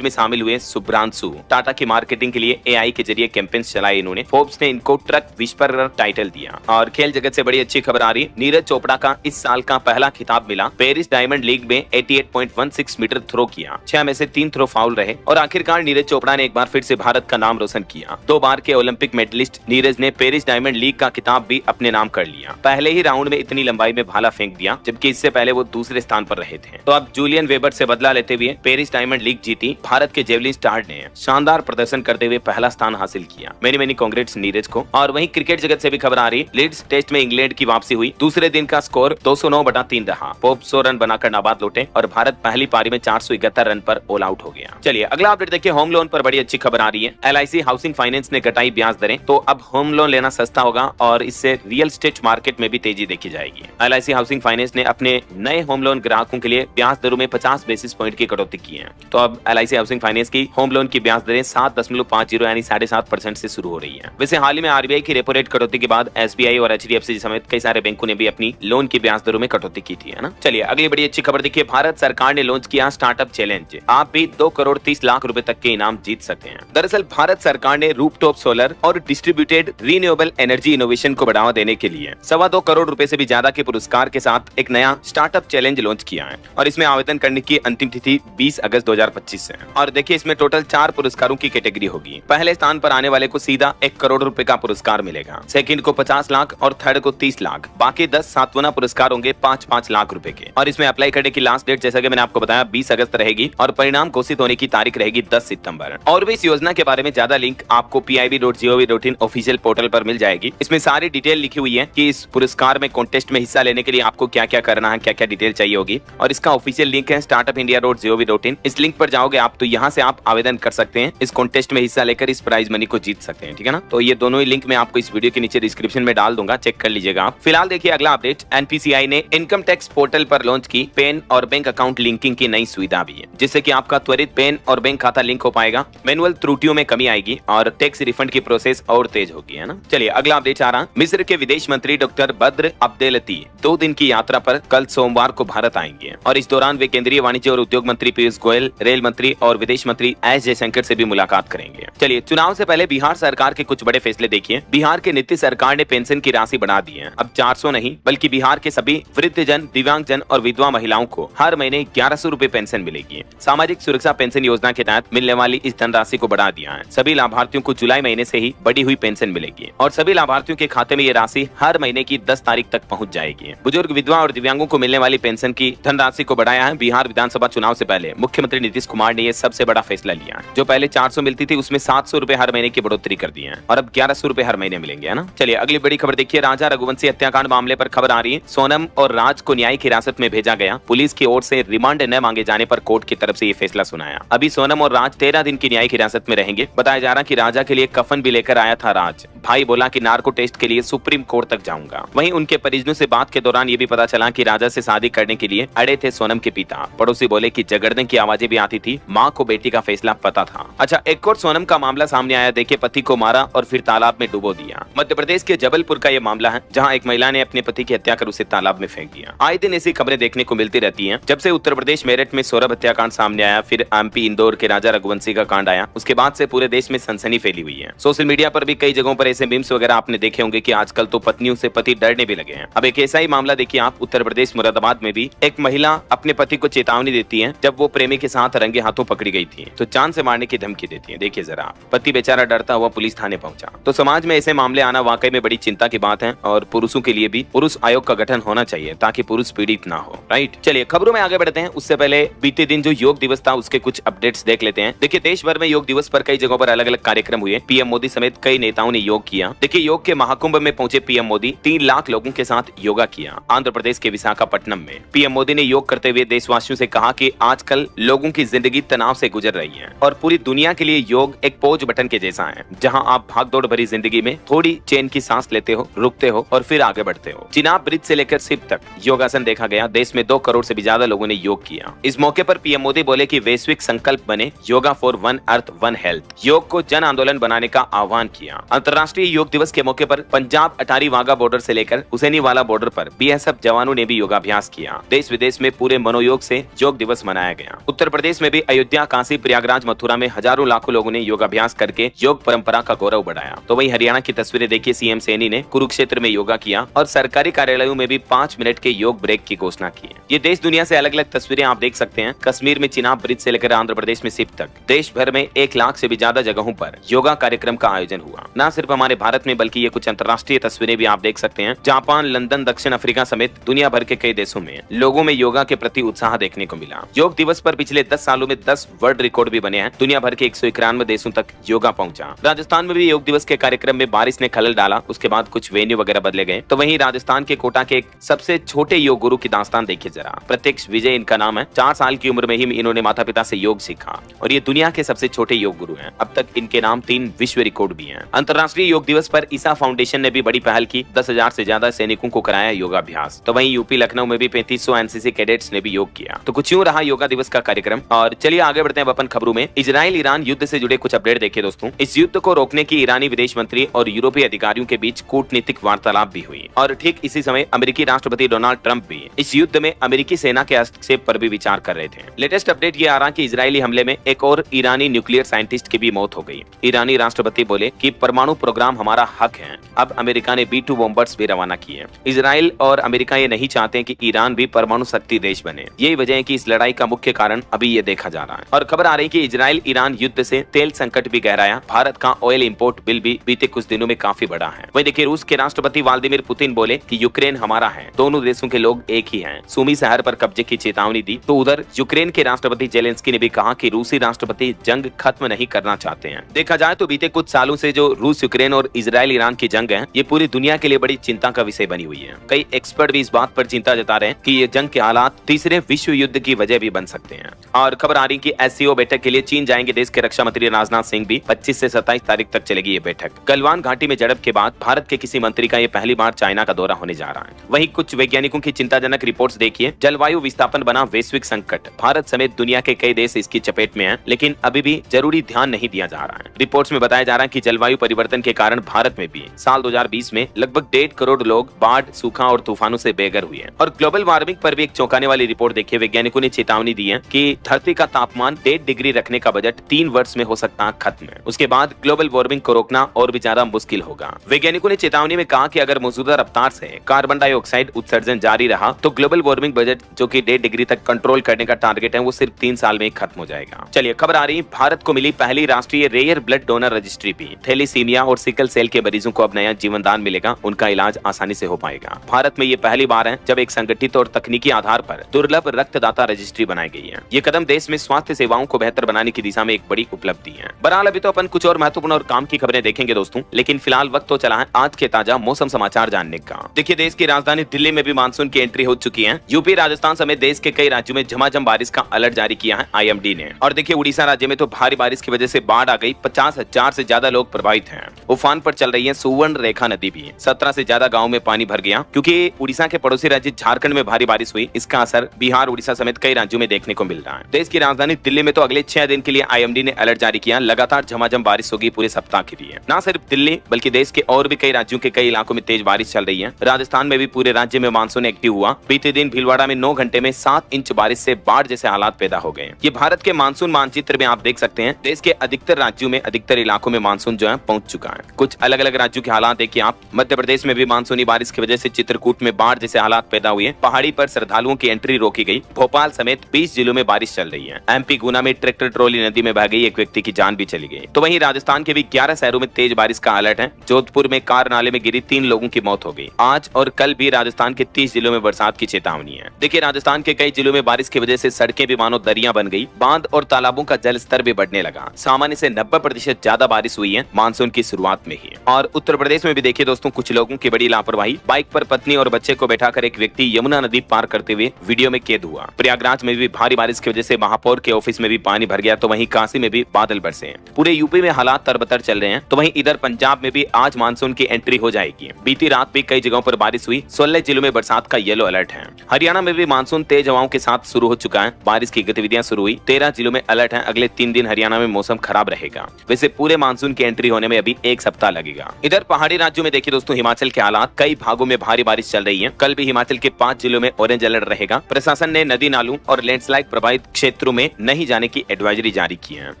में शामिल हुए सुब्रांशु। टाटा की मार्केटिंग के लिए एआई के जरिए कैंपेन्स चलाए इन्होंने। फोर्ब्स ने इनको ट्रक विस्परर टाइटल दिया। और खेल जगत से बड़ी अच्छी खबर आ रही, नीरज चोपड़ा का इस साल का पहला खिताब मिला। पेरिस डायमंड लीग में 88.16 मीटर थ्रो किया, 6 में से 3 थ्रो फाउल रहे और आखिरकार नीरज चोपड़ा ने एक बार फिर से भारत का नाम रोशन किया। 2 बार के ओलंपिक मेडलिस्ट नीरज ने पेरिस डायमंड लीग का खिताब भी अपने नाम कर लिया। पहले ही राउंड में इतनी लंबाई में भाला फेंक दिया, जबकि इससे पहले वो दूसरे स्थान पर रहे थे। तो अब जूलियन वेबर से बदला लेते हुए पेरिस डायमंड लीग जीती। भारत के जेवलिन स्टार ने शानदार प्रदर्शन करते हुए पहला स्थान हासिल किया। मेनी कांग्रेट्स नीरज को। और वहीं क्रिकेट जगत से भी खबर आ रही, लीड्स टेस्ट में इंग्लैंड की वापसी हुई। दूसरे दिन का स्कोर 209/3 रहा। पोप 100 रन बनाकर नाबाद लौटे और भारत पहली पारी में 471 रन पर ऑल आउट हो गया। चलिए अगला अपडेट देखिए, होम लोन पर बड़ी अच्छी खबर आ रही है। LIC हाउसिंग फाइनेंस ने घटाई ब्याज दरें, तो अब होम लोन लेना सस्ता होगा और इससे रियल एस्टेट मार्केट में भी तेजी देखी जाएगी। LIC हाउसिंग फाइनेंस ने अपने नए होम लोन ग्राहकों के लिए ब्याज दरों में 50 बेसिस पॉइंट की कटौती की है। तो अब LIC हाउसिंग फाइनेंस की होम लोन की ब्याज दरें 7.50 यानी 7.5% से शुरू हो रही है। वैसे हाल ही में RBI की रेपो रेट कटौती के बाद SBI और HDFC समेत कई सारे बैंकों ने भी अपनी लोन की ब्याज दरों में कटौती की थी, है ना। चलिए अगली बड़ी अच्छी खबर देखिए, भारत सरकार ने लॉन्च किया स्टार्टअप चैलेंज। आप भी 2 करोड़ 30 लाख रुपए तक के इनाम जीत सकते हैं। दरअसल भारत सरकार ने रूफटॉप सोलर और डिस्ट्रीब्यूटेड रीन्यूएबल एनर्जी इनोवेशन को बढ़ावा देने के लिए 2.25 करोड़ रुपए से भी ज्यादा के पुरस्कार के साथ एक नया स्टार्टअप चैलेंज लॉन्च किया है और इसमें आवेदन करने की अंतिम तिथि 20 अगस्त 2025 है। और देखिए इसमें टोटल 4 पुरस्कारों की कैटेगरी होगी। पहले स्थान पर आने वाले को सीधा 1 करोड़ रुपए का पुरस्कार मिलेगा, सेकंड को 50 लाख और थर्ड को 30 लाख। बाकी 10 सातवाना पुरस्कार होंगे 5-5 लाख रुपए के। और इसमें अप्लाई करने की लास्ट डेट जैसा कि मैंने आपको बताया 20 अगस्त रहेगी और परिणाम घोषित होने की तारीख रहेगी 10 सितंबर। और भी इस योजना के बारे में ज्यादा लिंक आपको pib.gov.in ऑफिशियल पोर्टल पर मिल जाएगी। इसमें सारी डिटेल लिखी हुई है कि इस पुरस्कार में कॉन्टेस्ट में हिस्सा लेने के लिए आपको क्या क्या करना है, क्या क्या डिटेल चाहिए होगी। और इसका ऑफिशियल लिंक है startupindia.gov.in। इस लिंक पर जाओगे आप तो यहाँ से आप आवेदन कर सकते हैं, इस कॉन्टेस्ट में हिस्सा लेकर इस प्राइज मनी को जीत सकते हैं, ठीक है ना। तो ये दोनों ही लिंक मैं आपको इस वीडियो के नीचे डिस्क्रिप्शन में डाल दूंगा, चेक कर लीजिएगा आप। फिलहाल देखिए अगला अपडेट, NPCI ने इनकम टैक्स पोर्टल पर लॉन्च की पैन और बैंक अकाउंट लिंकिंग की नई सुविधा भी है, जिससे कि आपका त्वरित पैन और बैंक खाता लिंक हो पाएगा, मैनुअल त्रुटियों में कमी आएगी और टैक्स रिफंड की प्रोसेस और तेज होगी, है ना। चलिए अगला अपडेट आ रहा, मिस्र के विदेश मंत्री डॉक्टर बद्र अब्देलती 2 दिन की यात्रा पर कल सोमवार को भारत आएंगे और इस दौरान वे केंद्रीय वाणिज्य और उद्योग मंत्री पीयूष गोयल, रेल मंत्री और विदेश मंत्री एस जयशंकर से भी मुलाकात करेंगे। चलिए चुनाव से पहले बिहार सरकार के कुछ बड़े फैसले देखिए। बिहार के नीतीश सरकार ने पेंशन की राशि बढ़ा दी है, अब 400 नहीं बल्कि बिहार के सभी वृद्धजन, दिव्यांगजन और विधवा महिलाओं को हर महीने 1100 रुपए पेंशन मिलेगी। सामाजिक सुरक्षा पेंशन योजना के तहत मिलने वाली इस धनराशि को बढ़ा दिया है। सभी लाभार्थियों को जुलाई महीने से ही बढ़ी हुई पेंशन मिलेगी और सभी लाभार्थियों के खाते में ये राशि हर महीने की 10 तारीख तक पहुंच जाएगी। बुजुर्ग, विधवा और दिव्यांगों को मिलने वाली पेंशन की धनराशि को बढ़ाया है। बिहार विधानसभा चुनाव से पहले मुख्यमंत्री नीतीश कुमार ने ये सबसे बड़ा फैसला लिया। जो पहले 400 मिलती थी उसमें 700 रुपए हर महीने की बढ़ोतरी कर दी है और अब 1100 रुपए हर महीने मिलेंगे, है ना। चलिए अगली बड़ी खबर देखिए, राजा रघुवंशी हत्याकांड मामले पर खबर आ रही है। सोनम और राज को न्यायिक हिरासत में भेजा गया। पुलिस की ओर से रिमांड न मांगे जाने पर कोर्ट की तरफ से ये फैसला सुनाया। अभी सोनम और राज 13 दिन की न्यायिक हिरासत में रहेंगे। बताया जा रहा कि राजा के लिए कफन भी लेकर आया था राज। भाई बोला कि नार्को टेस्ट के लिए सुप्रीम कोर्ट तक जाऊंगा। वहीं उनके परिजनों से बात के दौरान ये भी पता चला कि राजा से शादी करने के लिए अड़े थे सोनम के पिता। पड़ोसी बोले कि जगड़ने की आवाजें भी आती थी, माँ को बेटी का फैसला पता था। अच्छा, एक और सोनम का मामला सामने आया। देखिए, पति को मारा और फिर तालाब में डुबो दिया। मध्य प्रदेश के जबलपुर का ये मामला है, जहाँ एक महिला ने अपने पति की हत्या कर उसे तालाब में फेंक दिया। आए दिन ऐसी खबरें देखने को मिलती रहती है। जब से उत्तर प्रदेश मेरठ में सौरभ हत्याकांड सामने आया, फिर MP इंदौर के राजा रघुवंशी का कांड आया, उसके बाद से पूरे देश में सनसनी फैली हुई है। सोशल मीडिया पर भी कई जगहों पर ऐसे मीम्स वगैरह आपने देखे होंगे कि आजकल तो पत्नियों से पति डरने भी लगे हैं। अब एक ऐसा ही मामला देखिए आप, उत्तर प्रदेश मुरादाबाद में भी एक महिला अपने पति को चेतावनी देती है जब वो प्रेमी के साथ रंगे हाथों पकड़ी गई थी, तो जान से मारने की धमकी देती है। देखिए जरा, पति बेचारा डरता हुआ पुलिस थाने पहुंचा। तो समाज में ऐसे मामले आना वाकई में बड़ी चिंता की बात है और पुरुषों के लिए भी पुरुष आयोग का गठन होना चाहिए ताकि पुरुष पीड़ित ना हो, राइट। चलिए खबरों में आगे बढ़ते हैं। उससे पहले बीते दिन जो योग दिवस था उसके कुछ अपडेट्स देख लेते हैं। देखिए, देश भर में योग दिवस पर कई जगहों पर अलग अलग कार्यक्रम हुए। PM मोदी समेत कई नेताओं ने योग किया। देखिए, योग के महाकुंभ में पहुंचे PM मोदी 3 लाख लोगों के साथ योगा किया। आंध्र प्रदेश के विशाखापट्टनम में PM मोदी ने योग करते हुए देशवासियों से कहा कि आजकल लोगों की जिंदगी तनाव से गुजर रही है और पूरी दुनिया के लिए योग एक पॉज बटन के जैसा है, जहां आप भागदौड़ भरी जिंदगी में थोड़ी चैन की सांस लेते हो, रुकते हो और फिर आगे बढ़ते हो। चिनाब ब्रिज से लेकर सिप तक योगासन देखा गया। देश में 2 करोड़ से भी ज्यादा लोगों ने योग किया। इस मौके पर पीएम मोदी बोले कि वैश्विक संकल्प बने, yoga for one earth one health. योग को जन आंदोलन बनाने का आह्वान किया। अंतर्राष्ट्रीय योग दिवस के मौके पर पंजाब अटारी वाघा बॉर्डर से लेकर हुसैनीवाला बॉर्डर पर बीएसएफ जवानों ने भी योगाभ्यास किया। देश विदेश में पूरे मनोयोग से योग दिवस मनाया गया। उत्तर प्रदेश में भी अयोध्या, काशी, प्रयागराज, मथुरा में हजारों लाखों लोगों ने योगाभ्यास करके योग परंपरा का गौरव बढ़ाया। तो वहीं हरियाणा की तस्वीरें देखिए, सीएम सैनी ने कुरुक्षेत्र में योगा किया और सरकारी कार्यालयों में भी 5 मिनट के योग ब्रेक की घोषणा की। ये देश दुनिया से अलग अलग तस्वीरें आप देख सकते हैं। कश्मीर में चिनाब ब्रिज से लेकर आंध्र प्रदेश में सिप तक देश भर में 1 लाख से भी ज्यादा जगहों पर योगा कार्यक्रम का आयोजन हुआ। न सिर्फ हमारे भारत में बल्कि ये कुछ अंतर्राष्ट्रीय तस्वीरें भी आप देख सकते हैं। जापान, लंदन, दक्षिण अफ्रीका समेत दुनिया भर के कई देशों में लोगों में योगा के प्रति उत्साह देखने को मिला। योग दिवस पर पिछले 10 सालों में 10 वर्ल्ड रिकॉर्ड भी बने हैं। दुनिया भर के 191 देशों तक योगा पहुंचा। राजस्थान में भी योग दिवस के कार्यक्रम में बारिश ने खलल डाला, उसके बाद कुछ वेन्यू वगैरह बदले गए। तो वहीं राजस्थान के कोटा के एक सबसे छोटे योग गुरु की दास्तान देखिए जरा। प्रत्यक्ष विजय इनका नाम है। 4 साल की उम्र में ही इन्होंने माता पिता से योग सीखा और ये दुनिया के सबसे छोटे योग गुरु हैं। अब तक इनके नाम 3 विश्व रिकॉर्ड भी हैं। अंतर्राष्ट्रीय योग दिवस पर ईसा फाउंडेशन ने भी बड़ी पहल की। 10,000 से ज्यादा सैनिकों को कराया योगाभ्यास। तो वहीं यूपी लखनऊ में भी 3500 एनसीसी कैडेट्स ने भी योग किया। तो कुछ यूं रहा योगा दिवस का कार्यक्रम। और चलिए आगे बढ़ते हैं अपन खबरों में। इजराइल ईरान युद्ध से जुड़े कुछ अपडेट देखिए दोस्तों। इस युद्ध को रोकने की ईरानी विदेश मंत्री और यूरोपीय अधिकारियों के बीच कूटनीतिक वार्तालाप भी हुई और ठीक इसी समय अमेरिकी राष्ट्रपति डोनाल्ड ट्रंप भी इस युद्ध में अमेरिकी सेना के हस्तक्षेप पर भी विचार कर रहे थे। लेटेस्ट अपडेट ये आ रहा कि इजरायली हमले में एक और ईरानी न्यूक्लियर साइंटिस्ट की भी मौत हो गई। ईरानी राष्ट्रपति बोले कि परमाणु प्रोग्राम हमारा हक है। अब अमेरिका ने B-2 बॉम्बर्स भी रवाना किए। इजराइल और अमेरिका ये नहीं चाहते कि ईरान भी परमाणु शक्ति देश बने। यही वजह है कि इस लड़ाई का मुख्य कारण अभी ये देखा जा रहा है। और खबर आ रही कि इजराइल ईरान युद्ध से तेल संकट भी गहराया। भारत का ऑयल इंपोर्ट बिल भी बीते कुछ दिनों में काफी बढ़ा है। वही देखिए, रूस के राष्ट्रपति व्लादिमीर पुतिन बोले कि यूक्रेन हमारा है, दोनों देशों के लोग एक ही हैं। सुमी शहर पर कब्जे की चेतावनी दी। तो उधर यूक्रेन के राष्ट्रपति जेलेंस्की ने भी कहा कि रूसी राष्ट्रपति जंग खत्म नहीं करना चाहते हैं। देखा जाए तो बीते कुछ सालों से जो रूस यूक्रेन और इजराइल ईरान की जंग है, ये पूरी दुनिया के लिए बड़ी चिंता का विषय बनी हुई है। कई एक्सपर्ट भी इस बात पर चिंता जता रहे हैं कि ये जंग के हालात तीसरे विश्व युद्ध की वजह भी बन सकते हैं। और खबर आ रही कि SCO बैठक के लिए चीन जाएंगे देश के रक्षा मंत्री राजनाथ सिंह भी। 25 से 27 तारीख तक चलेगी ये बैठक। गलवान घाटी में झड़प के बाद भारत के किसी मंत्री का ये पहली बार चाइना का दौरा होने जा रहा है। वहीं कुछ वैज्ञानिकों की चिंताजनक रिपोर्ट्स देखिए। जलवायु विस्थापन बना वैश्विक संकट। भारत समेत दुनिया के कई देश इसकी चपेट में हैं, लेकिन अभी भी जरूरी ध्यान नहीं दिया जा रहा है। रिपोर्ट्स में बताया जा रहा है कि जलवायु परिवर्तन के कारण भारत में भी साल 2020 में लगभग 1.5 करोड़ लोग बाढ़, सूखा और तूफानों से बेघर हुए हैं। और ग्लोबल वार्मिंग पर भी एक चौंकाने वाली रिपोर्ट देखिए। वैज्ञानिकों ने चेतावनी दी है कि धरती का तापमान 1.5 डिग्री रखने का बजट 3 वर्ष में हो सकता है खत्म। उसके बाद ग्लोबल वार्मिंग को रोकना और भी ज्यादा मुश्किल होगा। वैज्ञानिकों ने चेतावनी में कहा कि अगर मौजूदा रफ्तार से कार्बन डाइऑक्साइड उत्सर्जन जारी रहा तो ग्लोबल वार्मिंग बजट जो कि 1.5 डिग्री तक कंट्रोल करने का टारगेट है, वो सिर्फ 3 साल में खत्म हो जाएगा। चलिए खबर आ रही, भारत को मिली पहली राष्ट्रीय रेयर ब्लड डोनर रजिस्ट्री भी। थैलेसीमिया और सिकल सेल के मरीजों को अब नया जीवन दान मिलेगा, उनका इलाज आसानी से हो पाएगा। भारत में ये पहली बार है जब एक संगठित और तकनीकी आधार पर दुर्लभ रक्तदाता रजिस्ट्री बनाई गई है। ये कदम देश में स्वास्थ्य सेवाओं को बेहतर बनाने की दिशा में एक बड़ी उपलब्धि है। बहरहाल अभी तो अपन कुछ और महत्वपूर्ण और काम की खबरें देखेंगे दोस्तों, लेकिन फिलहाल वक्त तो चला है आज के ताजा मौसम समाचार जानने का। देखिए, देश की राजधानी दिल्ली में भी मानसून की एंट्री हो चुकी है। यूपी, राजस्थान समेत देश के कई राज्यों में झमाझम बारिश का अलर्ट जारी किया है IMD ने। और देखिए, उड़ीसा राज्य में तो भारी बारिश की वजह से बाढ़ आ गई। 50,000 से ज्यादा लोग प्रभावित हैं। उफान पर चल रही है सुवर्ण रेखा नदी भी। 17 से ज्यादा गाँव में पानी भर गया। क्योंकि उड़ीसा के पड़ोसी राज्य झारखंड में भारी बारिश हुई, इसका असर बिहार, उड़ीसा समेत कई राज्यों में देखने को मिल रहा है। देश की राजधानी दिल्ली में तो अगले 6 दिन के लिए IMD ने अलर्ट जारी किया। लगातार झमाझम बारिश होगी पूरे सप्ताह के लिए। न सिर्फ दिल्ली बल्कि देश के और भी कई राज्यों के कई इलाकों में तेज बारिश चल रही है। राजस्थान में भी पूरे राज्य में मानसून एक्टिव हुआ। बीते दिन भीलवाड़ा में 9 घंटे में 7 इंच बारिश से बाढ़ जैसे हालात पैदा हो गए। ये भारत के मानसून मानचित्र में आप देख सकते हैं। देश के अधिकतर राज्यों में, अधिकतर इलाकों में मानसून जो है पहुंच चुका है। कुछ अलग अलग राज्यों के हालात देखिए आप। मध्य प्रदेश में भी मानसूनी बारिश की वजह से चित्रकूट में बाढ़ जैसे हालात पैदा हुए। पहाड़ी पर श्रद्धालुओं की एंट्री रोकी गई। भोपाल समेत 20 जिलों में बारिश चल रही है। MP गुना में ट्रैक्टर ट्रॉली नदी में बह गई, एक व्यक्ति की जान भी चली गई। तो वहीं राजस्थान के भी 11 शहरों में तेज बारिश का अलर्ट है। जोधपुर में कार नाले में गिरी 3 लोगों की मौत हो गई। आज और कल भी राजस्थान के 30 जिलों में बरसात की चेतावनी है। देखिए, राजस्थान के कई जिलों में बारिश की वजह से सड़कें भी मानो दरिया बन गई। बांध और तालाबों का जल स्तर भी बढ़ने लगा। सामान्य से 90% ज्यादा बारिश हुई है मानसून की शुरुआत में ही। और उत्तर प्रदेश में भी देखिए दोस्तों, कुछ लोगों की बड़ी लापरवाही। बाइक पर पत्नी और बच्चे को बैठाकर एक व्यक्ति यमुना नदी पार करते हुए वीडियो में कैद हुआ। प्रयागराज में भी भारी बारिश की वजह से महापौर के ऑफिस में भी पानी भर गया। तो वहीं काशी में भी बादल बरसे। पूरे यूपी में हालात तरबतर चल रहे हैं। तो वहीं इधर पंजाब में भी आज मानसून की एंट्री हो जाएगी। बीती रात भी कई जगहों पर बारिश हुई। 16 जिलों में बरसात 7 का येलो अलर्ट है। हरियाणा में भी मानसून तेज हवाओं के साथ शुरू हो चुका है। बारिश की गतिविधियां शुरू हुई। 13 जिलों में अलर्ट है। अगले 3 दिन हरियाणा में मौसम खराब रहेगा। वैसे पूरे मानसून की एंट्री होने में अभी 1 सप्ताह लगेगा। इधर पहाड़ी राज्यों में देखिए दोस्तों, हिमाचल के हालात, कई भागों में भारी बारिश चल रही है। कल भी हिमाचल के 5 जिलों में ऑरेंज अलर्ट रहेगा। प्रशासन ने नदी नालों और लैंडस्लाइड प्रभावित क्षेत्रों में नहीं जाने की एडवाइजरी जारी की है।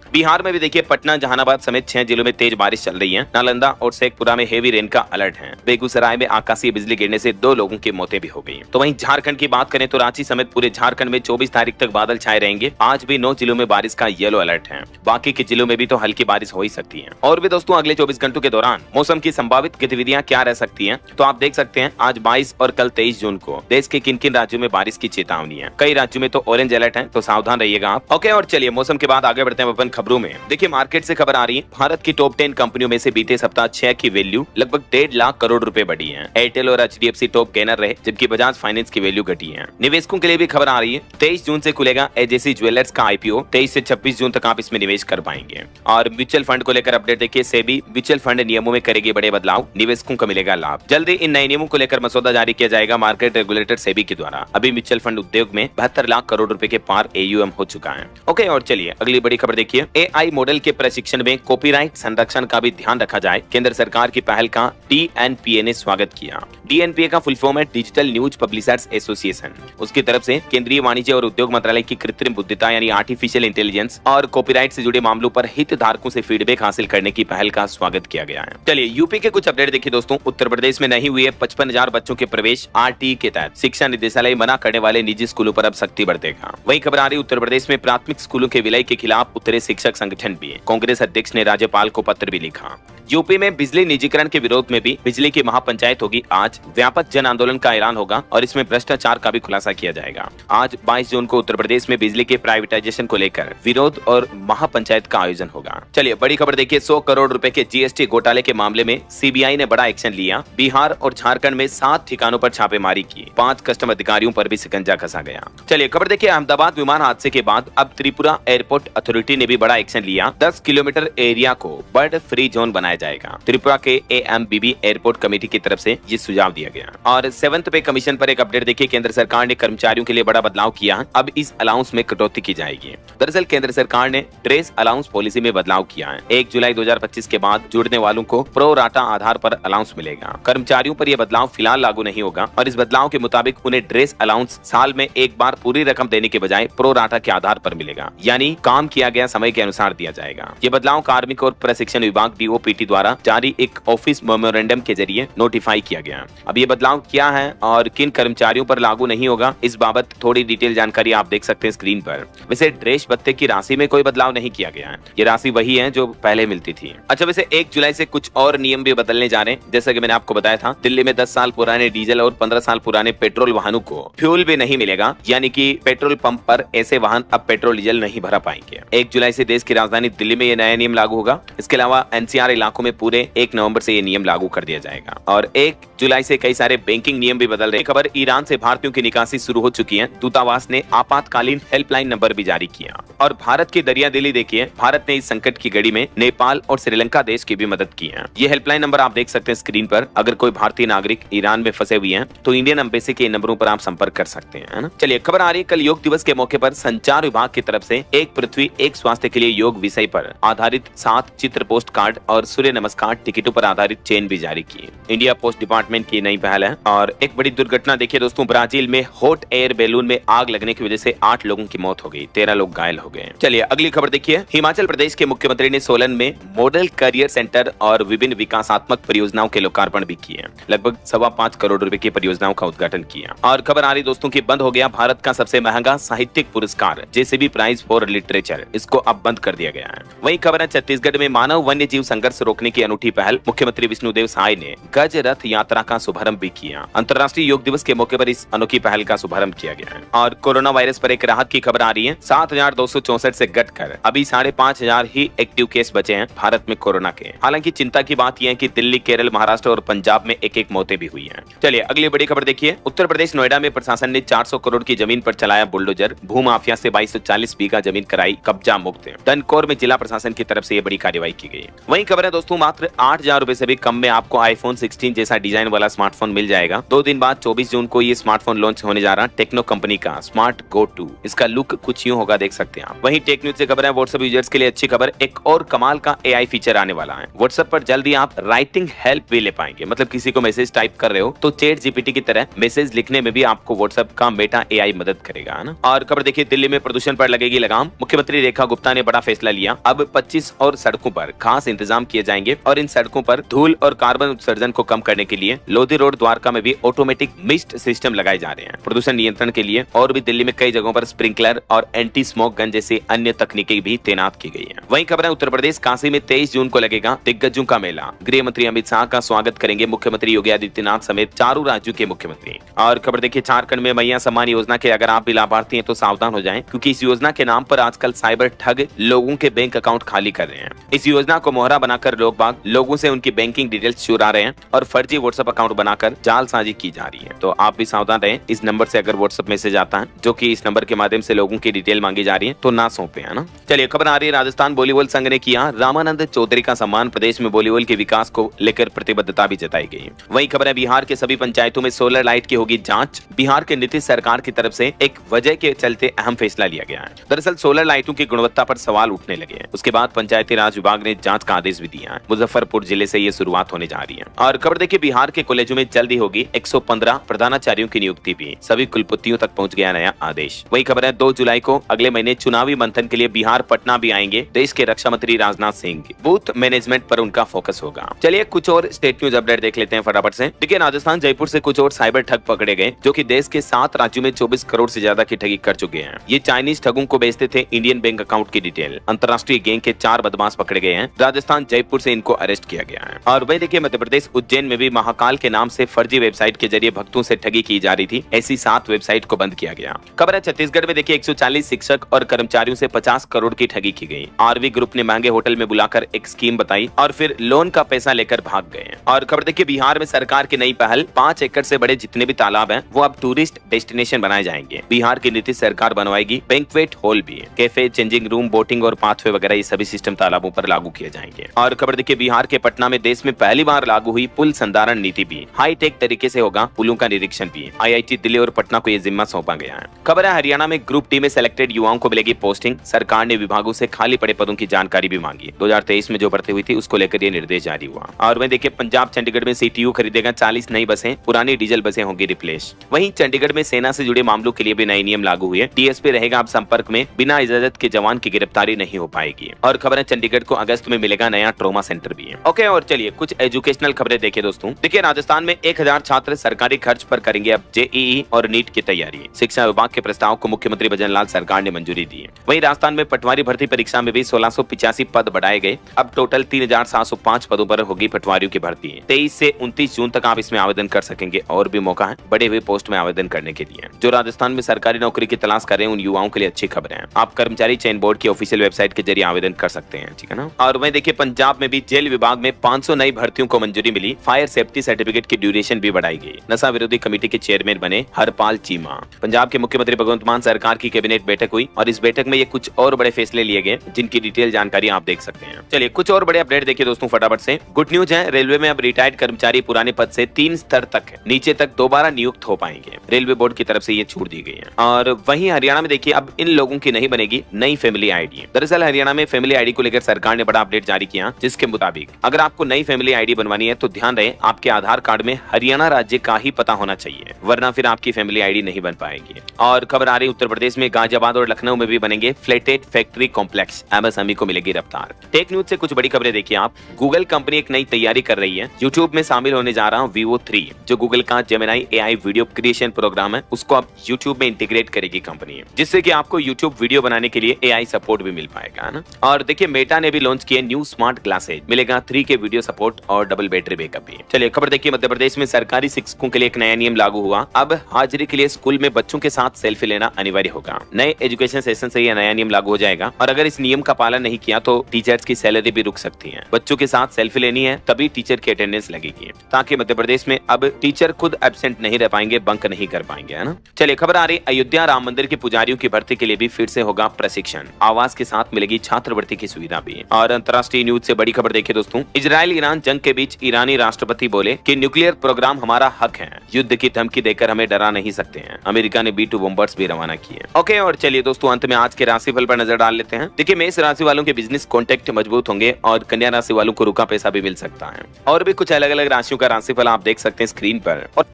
बिहार में भी देखिए पटना, जहानाबाद समेत 6 जिलों में तेज बारिश चल रही है। नालंदा और शेखपुरा में हेवी रेन का अलर्ट है। बेगूसराय में आकाशीय बिजली गिरने से 2 लोगों की मौतें भी हो गई। तो वहीं झारखंड की बात करें तो रांची समेत पूरे झारखंड में 24 तारीख तक बादल छाए रहेंगे। आज भी 9 जिलों में बारिश का येलो अलर्ट है। बाकी के जिलों में भी तो हल्की बारिश हो ही सकती है। और भी दोस्तों, अगले 24 घंटों के दौरान मौसम की संभावित गतिविधियां क्या रह सकती हैं, तो आप देख सकते हैं आज 22 और कल 23 जून को देश के किन किन राज्यों में बारिश की चेतावनी है। कई राज्यों में तो ऑरेंज अलर्ट है, तो सावधान रहिएगा आप। ओके, और चलिए मौसम के बाद आगे बढ़ते हैं अपन खबरों में। देखिए मार्केट से खबर आ रही है, भारत की टॉप 10 कंपनियों में से बीते सप्ताह 6 की वैल्यू लगभग 1.5 लाख करोड़ रुपए बढ़ी है। एयरटेल और HDFC टॉप गेनर रहे, जबकि बजाज फाइनेंस की वैल्यू घटी है। निवेशकों के लिए भी खबर आ रही है, 23 जून से खुलेगा AJC ज्वेलर्स का IPO। 23 से 26 जून तक आप इसमें निवेश कर पाएंगे। और म्यूचुअल फंड को लेकर अपडेट देखिए, सेबी म्यूचुअल फंड नियमों में करेगी बड़े बदलाव, निवेशकों को मिलेगा लाभ। जल्दी इन नए नियमों को लेकर मसौदा जारी किया जाएगा मार्केट रेगुलेटर सेबी के द्वारा। अभी म्यूचुअल फंड उद्योग में 72 लाख करोड़ रुपए के पार AUM हो चुका है। ओके, और चलिए अगली बड़ी खबर देखिए, AI मॉडल के प्रशिक्षण में कॉपीराइट संरक्षण का भी ध्यान रखा जाए। केंद्र सरकार की पहल का DNPA ने स्वागत किया। DNPA का फुल फॉर्म है डिजिटल न्यूज पब्लिशर्स एसोसिएशन। उसकी तरफ से केंद्रीय वाणिज्य और उद्योग मंत्रालय की कृत्रिम बुद्धिमत्ता यानी आर्टिफिशियल इंटेलिजेंस और कॉपीराइट से जुड़े मामलों पर हितधारकों से फीडबैक हासिल करने की पहल का स्वागत किया गया है। चलिए यूपी के कुछ अपडेट देखिए दोस्तों। उत्तर प्रदेश में नहीं हुए 55,000 बच्चों के प्रवेश, RTE के तहत शिक्षा निदेशालय मना करने वाले निजी स्कूलों पर अब सख्ती बरतेगा। वही खबर आ रही, उत्तर प्रदेश में प्राथमिक स्कूलों के विलय के खिलाफ उतरे शिक्षक संगठन भी। कांग्रेस अध्यक्ष ने राज्यपाल को पत्र भी लिखा। यूपी में बिजली निजीकरण के विरोध में भी बिजली की महापंचायत होगी। आज व्यापक जन आंदोलन का ऐलान होगा और इसमें भ्रष्टाचार का भी खुलासा किया जाएगा। आज 22 जून को उत्तर प्रदेश में बिजली के प्राइवेटाइजेशन को लेकर विरोध और महापंचायत का आयोजन होगा। चलिए बड़ी खबर देखिए, 100 करोड़ रुपए के GST घोटाले के मामले में CBI ने बड़ा एक्शन लिया। बिहार और झारखंड में 7 ठिकानों पर छापेमारी की। 5 कस्टम अधिकारियों पर भी शिकंजा कसा गया। चलिए खबर देखिए, अहमदाबाद विमान हादसे के बाद अब त्रिपुरा एयरपोर्ट अथॉरिटी ने भी बड़ा एक्शन लिया। 10 किलोमीटर एरिया को बर्ड फ्री जोन बनाया जाएगा। त्रिपुरा के AMBB एयरपोर्ट कमेटी की तरफ से ये सुझाव दिया गया। और 7th पे कमीशन पर एक अपडेट देखिए, केंद्र सरकार ने कर्मचारियों के लिए बड़ा बदलाव किया। अब इस अलाउंस में कटौती की जाएगी। दरअसल केंद्र सरकार ने ड्रेस अलाउंस पॉलिसी में बदलाव किया है। 1 जुलाई 2025 के बाद जुड़ने वालों को प्रो राटा आधार पर अलाउंस मिलेगा। कर्मचारियों पर यह बदलाव फिलहाल लागू नहीं होगा और इस बदलाव के मुताबिक उन्हें ड्रेस अलाउंस साल में एक बार पूरी रकम देने के बजाय प्रो राटा के आधार पर मिलेगा, यानी काम किया गया समय के अनुसार दिया जाएगा। ये बदलाव कार्मिक और प्रशिक्षण विभाग DOPT द्वारा जारी एक ऑफिस मेमोरेंडम के जरिए नोटिफाई किया गया। अब ये बदलाव क्या है और किन कर्मचारियों पर लागू नहीं होगा, इस बाबत थोड़ी डिटेल जानकारी आप देख सकते हैं स्क्रीन पर। वैसे ड्रेस भत्ते की राशि में कोई बदलाव नहीं किया गया है। ये राशि वही है जो पहले मिलती थी। अच्छा, वैसे 1 जुलाई से कुछ और नियम भी बदलने जा रहे हैं। जैसा कि मैंने आपको बताया था, दिल्ली में 10 साल पुराने डीजल और 15 साल पुराने पेट्रोल वाहनों को फ्यूल भी नहीं मिलेगा, यानी कि पेट्रोल पंप पर ऐसे वाहन अब पेट्रोल डीजल नहीं भरा पाएंगे। 1 जुलाई से देश की राजधानी दिल्ली में ये नया नियम लागू होगा। इसके अलावा NCR इलाकों में पूरे 1 नवंबर से ये नियम लागू कर दिया जाएगा। और 1 जुलाई से कई सारे बैंकिंग नियम भी बदल रहे हैं। खबर, ईरान से भारतीयों की निकासी शुरू हो चुकी है। दूतावास ने आपातकालीन हेल्पलाइन नंबर भी जारी किया। और भारत की दरिया दिली देखिए, भारत ने इस संकट की घड़ी में नेपाल और श्रीलंका देश की भी मदद की है। ये हेल्पलाइन नंबर आप देख सकते हैं स्क्रीन पर। अगर कोई भारतीय नागरिक ईरान में फंसे हुए हैं तो इंडियन एम्बेसी के नंबरों पर आप संपर्क कर सकते हैं, है ना। चलिए खबर आ रही है, कल योग दिवस के मौके पर संचार विभाग की तरफ से एक पृथ्वी एक स्वास्थ्य के लिए योग विषय पर आधारित 7 चित्र पोस्ट कार्ड और सूर्य नमस्कार टिकटों पर आधारित चेन भी जारी की। इंडिया पोस्ट डिपार्टमेंट की नई पहल है। और एक बड़ी दुर्घटना देखिए दोस्तों, ब्राजील में हॉट एयर बैलून में आग लगने की वजह से 8 लोगों की मौत हो गई, 13 लोग घायल हो गए। चलिए अगली खबर देखिए, हिमाचल प्रदेश के मुख्यमंत्री ने सोलन में मॉडल करियर सेंटर और विभिन्न विकासात्मक परियोजनाओं के लोकार्पण भी किए। लगभग 5.25 करोड़ रुपए की परियोजनाओं का उद्घाटन किया। और खबर आ रही दोस्तों की, बंद हो गया भारत का सबसे महंगा साहित्यिक पुरस्कार JCB प्राइज फॉर लिटरेचर, इसको अब बंद कर दिया गया है। वही खबर है, छत्तीसगढ़ में मानव वन्य जीव संघर्ष रोकने की अनूठी पहल, मुख्यमंत्री विष्णुदेव साय ने गज रथ यात्रा का शुभारंभ भी किया। अंतर्राष्ट्रीय योग दिवस के मौके पर इस अनोखी पहल का शुभारंभ किया गया है। और कोरोना वायरस पर एक राहत की खबर आ रही है, 7,264 से घटकर अभी 5,500 ही एक्टिव केस बचे हैं भारत में कोरोना के। हालांकि चिंता की बात यह है कि दिल्ली, केरल, महाराष्ट्र और पंजाब में एक मौतें भी हुई हैं। चलिए अगली बड़ी खबर देखिए, उत्तर प्रदेश नोएडा में प्रशासन ने 400 करोड़ की जमीन पर चलाया बुलडोजर, भूमाफिया से 2240 बीघा जमीन कराई कब्जा मुक्त। डनकौर में जिला प्रशासन की तरफ से ये बड़ी कार्रवाई की गई। वही खबर है दोस्तों, मात्र 8,000 रुपए से भी कम में आपको iPhone 16 जैसा डिजाइन वाला वाला स्मार्टफोन मिल जाएगा। 2 दिन बाद 24 जून को ये स्मार्टफोन लॉन्च होने जा रहा टेक्नो कंपनी का स्मार्ट गो 2। इसका लुक कुछ यूं होगा, देख सकते हैं आप। वहीं टेक न्यूज से खबर है व्हाट्सएप यूजर्स के लिए अच्छी खबर, एक और कमाल का एआई फीचर आने वाला है। व्हाट्सएप पर जल्दी आप राइटिंग हेल्प भी ले पाएंगे, मतलब किसी को मैसेज टाइप कर रहे हो तो चैट जीपीटी की तरह मैसेज लिखने में भी आपको व्हाट्सएप का मेटा एआई मदद करेगा, है ना। और खबर देखिए, दिल्ली में प्रदूषण पर लगेगी लगाम। मुख्यमंत्री रेखा गुप्ता ने बड़ा फैसला लिया। अब 25 और सड़कों पर खास इंतजाम किए जाएंगे और इन सड़कों पर धूल और कार्बन उत्सर्जन को कम करने के लिए लोधी रोड द्वारका में भी ऑटोमेटिक मिस्ट सिस्टम लगाए जा रहे हैं। प्रदूषण नियंत्रण के लिए और भी दिल्ली में कई जगहों पर स्प्रिंकलर और एंटी स्मोक गन जैसी अन्य तकनीकें भी तैनात की गई हैं। वहीं खबर है उत्तर प्रदेश काशी में 23 जून को लगेगा दिग्गजों का मेला। गृह मंत्री अमित शाह का स्वागत करेंगे मुख्यमंत्री योगी आदित्यनाथ समेत चारों राज्यों के मुख्यमंत्री। और खबर देखिए, झारखंड में मैया सम्मान योजना के अगर आप भी लाभार्थी हैं तो सावधान हो जाएं, क्योंकि इस योजना के नाम पर आजकल साइबर ठग लोगों के बैंक अकाउंट खाली कर रहे हैं। इस योजना को मोहरा बनाकर लोगों से उनकी बैंकिंग डिटेल्स चुरा रहे हैं और फर्जी व्हाट्सएप अकाउंट बनाकर जालसाजी की जा रही है। तो आप भी सावधान रहें। इस नंबर से अगर व्हाट्सएप मैसेज आता है जो कि इस नंबर के माध्यम से लोगों की डिटेल मांगी जा रही है तो ना सौंपे, है ना। चलिए खबर आ रही है, राजस्थान वॉलीबॉल संघ ने किया रामानंद चौधरी का सम्मान। प्रदेश में वॉलीबॉल के विकास को लेकर प्रतिबद्धता भी जताई गई। वहीं खबर है, बिहार के सभी पंचायतों में सोलर लाइट की होगी जांच। बिहार के नीतीश सरकार की तरफ से एक वजह के चलते अहम फैसला लिया गया है। दरअसल सोलर लाइटों की गुणवत्ता पर सवाल उठने लगे हैं। उसके बाद पंचायती राज विभाग ने जांच का आदेश भी दिया है। मुजफ्फरपुर जिले से ये शुरुआत होने जा रही है। और खबर देखिए, बिहार के कॉलेजों में जल्दी होगी 115 प्रधानाचार्यों की नियुक्ति भी। सभी कुलपतियों तक पहुंच गया नया आदेश। वही खबर है, 2 जुलाई को अगले महीने चुनावी मंथन के लिए बिहार पटना भी आएंगे देश के रक्षा मंत्री राजनाथ सिंह। बूथ मैनेजमेंट पर उनका फोकस होगा। चलिए कुछ और स्टेट न्यूज अपडेट देख लेते हैं फटाफट से। देखिए, राजस्थान जयपुर से कुछ और साइबर ठग पकड़े गए जो कि देश के 7 राज्यों में 24 करोड़ से ज्यादा की ठगी कर चुके हैं। ये चाइनीज ठगों को बेचते थे इंडियन बैंक अकाउंट की डिटेल। अंतर्राष्ट्रीय गैंग के 4 बदमाश पकड़े गए हैं। राजस्थान जयपुर से इनको अरेस्ट किया गया है। और वही देखिए, मध्य प्रदेश उज्जैन में भी महाकाल के नाम से फर्जी वेबसाइट के जरिए भक्तों से ठगी की जा रही थी। ऐसी 7 वेबसाइट को बंद किया गया। खबर है, छत्तीसगढ़ में देखिए 140 शिक्षक और कर्मचारियों से 50 करोड़ की ठगी की गई। आरवी ग्रुप ने महंगे होटल में बुलाकर एक स्कीम बताई और फिर लोन का पैसा लेकर भाग गए। और खबर देखिए, बिहार में सरकार की नई पहल, 5 एकड़ से बड़े जितने भी तालाब हैं वो अब टूरिस्ट डेस्टिनेशन बनाए जाएंगे। बिहार की नीतीश सरकार बनवाएगी बैंक्वेट हॉल भी, कैफे, चेंजिंग रूम, बोटिंग और पाथवे वगैरह ये सभी सिस्टम तालाबों पर लागू किए जाएंगे। और खबर देखिए, बिहार के पटना में देश में पहली बार लागू हुई पुल संधारण नीति भी। हाईटेक तरीके से होगा पुलों का निरीक्षण भी। आईआईटी दिल्ली और पटना को ये जिम्मा सौंपा गया है। खबर है, हरियाणा में ग्रुप डी में सिलेक्टेड युवाओं को मिलेगी पोस्टिंग। सरकार ने विभागों से खाली पड़े पदों की जानकारी भी मांगी। 2023 में जो भर्ती हुई थी उसको लेकर ये निर्देश जारी हुआ। और वहीं देखिए, पंजाब चंडीगढ़ में सीटीयू खरीदेगा 40 नई बसें, पुरानी डीजल बसें होंगी रिप्लेस। वहीं चंडीगढ़ में सेना से जुड़े मामलों के लिए भी नए नियम लागू हुए। डीएसपी रहेगा अब संपर्क में, बिना इजाजत के जवान की गिरफ्तारी नहीं हो पाएगी। और खबर है, चंडीगढ़ को अगस्त में मिलेगा नया ट्रॉमा सेंटर भी है। ओके, और चलिए कुछ एजुकेशनल खबरें देखिए दोस्तों। देखिए, राजस्थान में 1000 छात्र सरकारी खर्च पर करेंगे अब जेईई और नीट की तैयारी। शिक्षा विभाग के प्रस्ताव को मुख्यमंत्री भजनलाल सरकार ने मंजूरी दी है। वहीं राजस्थान में पटवारी भर्ती परीक्षा में भी 1685 पद बढ़ाए गए। अब टोटल 3705 पदों पर होगी पटवारियों की भर्ती। 23 से 29 जून तक आप इसमें आवेदन कर सकेंगे और भी मौका है बड़े हुए पोस्ट में आवेदन करने के लिए। जो राजस्थान में सरकारी नौकरी की तलाश कर रहे हैं उन युवाओं के लिए अच्छी खबर है। आप कर्मचारी चयन बोर्ड की ऑफिशियल वेबसाइट के जरिए आवेदन कर सकते हैं, ठीक है ना। और वहीं देखिए, पंजाब में भी जेल विभाग में 500 नई भर्तियों को मंजूरी मिली। फायर सेफ्टी सर्टिफिकेट की ड्यूरेशन भी बढ़ाई गई। नशा विरोधी कमेटी के चेयरमैन बने हरपाल चीमा। पंजाब के मुख्यमंत्री भगवंत मान सरकार की कैबिनेट बैठक हुई और इस बैठक में ये कुछ और बड़े फैसले लिए गए जिनकी डिटेल जानकारी आप देख सकते हैं। चलिए कुछ और बड़े अपडेट देखिए दोस्तों फटाफट से। गुड न्यूज है, रेलवे में अब रिटायर्ड कर्मचारी पुराने पद से 3 स्तर तक नीचे तक दोबारा नियुक्त हो पाएंगे। रेलवे बोर्ड की तरफ से ये छूट दी गई है। और वहीं हरियाणा में देखिए, अब इन लोगों की नहीं बनेगी नई फैमिली आईडी। दरअसल हरियाणा में फैमिली आईडी को लेकर सरकार ने बड़ा अपडेट जारी किया, जिसके मुताबिक अगर आपको नई फैमिली आईडी बनवानी है तो ध्यान रहे आपके आधार कार्ड में हरियाणा राज्य का ही पता होना चाहिए, वरना फिर आपकी फैमिली आईडी नहीं बन पाएगी। और खबर आ रही उत्तर प्रदेश में गाजियाबाद और लखनऊ में भी बनेंगे फ्लैटेड फैक्ट्री कॉम्प्लेक्स। एमएसएमई को मिलेगी रफ्तार। टेक न्यूज से कुछ बड़ी खबरें देखिए आप। गूगल कंपनी एक नई तैयारी कर रही है। यूट्यूब में शामिल होने जा रहा Vivo 3, जो गूगल का Gemini AI video creation program है, उसको अब यूट्यूब में इंटीग्रेट करेगी कंपनी, जिससे कि आपको यूट्यूब वीडियो बनाने के लिए एआई सपोर्ट भी मिल पाएगा, है ना। और देखिए, मेटा ने भी लॉन्च किए न्यू स्मार्ट ग्लासेज, मिलेगा 3K वीडियो सपोर्ट और डबल बैटरी बैकअप भी। चलिए खबर देखिए, मध्य प्रदेश में सरकारी शिक्षकों के लिए एक नया नियम लागू हुआ। अब हाजिरी के लिए स्कूल में बच्चों के साथ सेल्फी लेना अनिवार्य होगा। नए एजुकेशन सेशन से यह नया नियम लागू हो जाएगा और अगर इस नियम का पालन नहीं किया तो टीचर्स की सैलरी भी रुक सकती है। बच्चों के साथ सेल्फी लेनी है तभी टीचर की अटेंडेंस लगेगी, ताकि मध्य प्रदेश में अब टीचर खुद एब्सेंट नहीं रह पाएंगे, बंक नहीं कर पाएंगे, है ना। चलिए खबर आ रही, अयोध्या राम मंदिर के पुजारियों की भर्ती के लिए भी फिर से होगा प्रशिक्षण। आवास के साथ मिलेगी छात्रवृत्ति की सुविधा भी। और अंतर्राष्ट्रीय न्यूज से बड़ी खबर देखिए दोस्तों, इजराइल ईरान जंग के बीच ईरानी राष्ट्रपति बोले कि कि न्यूक्लियर प्रोग्राम हमारा हक है, युद्ध की धमकी देकर हमें डरा नहीं सकते हैं। अमेरिका ने B2 बॉम्बर्स भी रवाना किए। ओके, और चलिए दोस्तों अंत में आज के राशिफल पर नजर डाल लेते हैं। देखिए, मेष राशि वालों के बिजनेस कॉन्टेक्ट मजबूत होंगे और कन्या राशि वालों को रुका पैसा भी मिल सकता है। और भी कुछ अलग अलग राशियों का राशिफल आप देख सकते हैं स्क्रीन पर। और